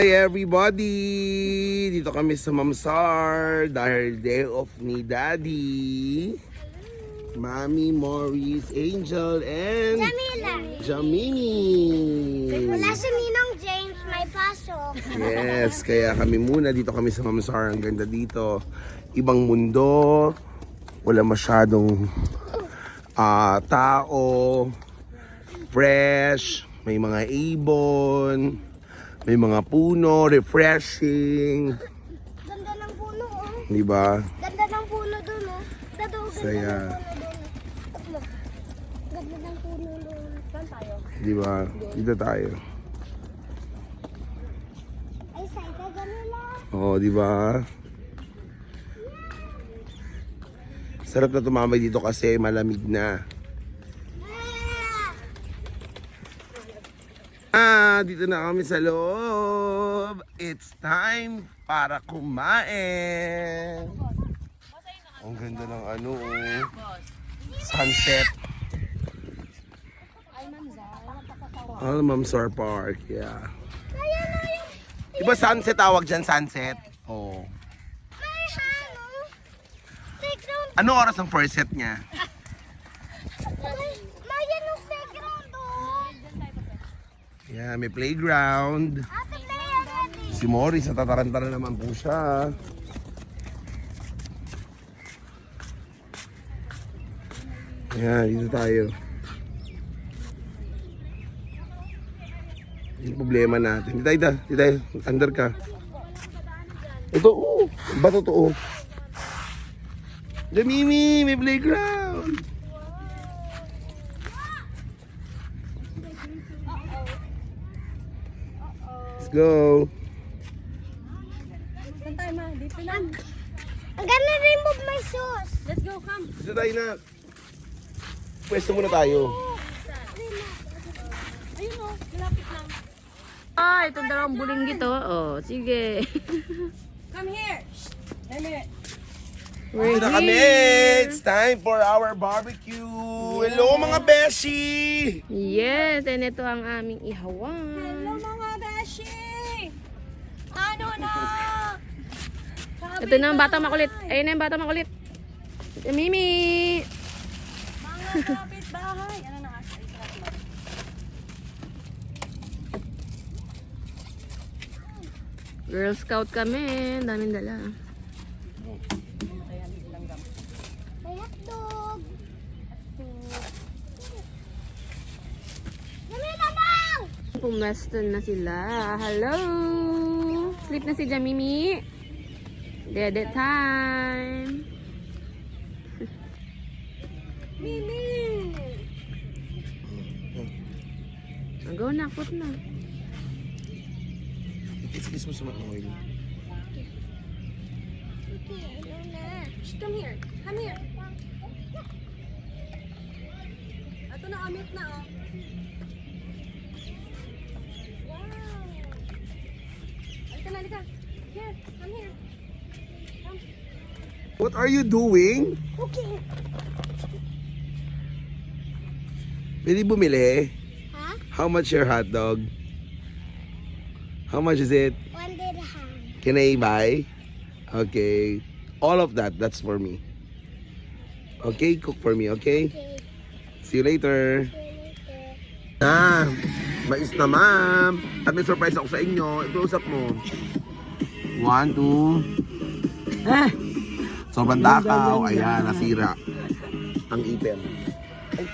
Hey everybody! Dito kami sa Mamsar dahil day off ni Daddy, Mami, Maurice, Angel, and Jamini. Wala si Ninong James, may pasok. Yes, kaya kami muna dito kami sa Mamsar. Ang ganda dito. Ibang mundo. Wala masyadong tao. Fresh. May mga ibon. May mga puno. Refreshing. Ganda ng puno, oh. Diba? Ganda ng puno dun, oh. Ganda Saya. Ganda ng puno dun. Saan tayo? Diba? Dito tayo. Ay, saan ka gano'n lang? Oo, diba? Sarap na tumambay dito kasi malamig na. Dito na kami sa loob. It's time para kumain. Ang ganda ng sunset. Mamsar Park, yeah. Diba sunset tawag dyan, sunset? Oo. May ano? Playground. Anong oras ang first set niya? May ano playground, oh. Yeah, may playground. Ate, play already. Si Morris, natataranta na naman po siya. Ayan, dito tayo. Yung problema natin. Dito tayo. Under ka. Ito, bato to, Mimi, may playground. Let's go. Saan tayo, ma? Dito lang. Ang ganda remove my shoes. Let's go, come. Dito tayo na. Pwesto muna tayo. Ayun o, malapit lang. Ah, itong dalawang bulinggit oh. Oh, sige. Come here. Come here. Dito na kami. It's time for our barbecue. Hello mga beshi. Yes, and ito ang aming ihawan. Hello mga beshi! Ano na? Ito na ang bata makulit. Ayun na yung bata makulit. Si Mimi. Mga kapitbahay. Ano na nga? Girl Scout kami. Daming dala. May hotdog. Namilabaw! Pumesto na sila. Hello. Sleep na si Jamimi. Dede time. Mimi! Go na, put na. Kiss mo sa mga oil. Okay, ano na? Shh, come here. Come here. Ito na, amit na oh. Wow! Halika na, halika. Here, come here. What are you doing? Okay. Pwede bumili? Ha? How much your hot dog? How much is it? 1 dirham. Can I buy? Okay. All of that, that's for me. Okay, cook for me, okay? Okay. See you later. See you later. Mais na ma'am. At may surprise ako sa inyo. Ito usap mo. 1, 2. Sobrang takaw. Ayan, nasira ang ipin. Ay.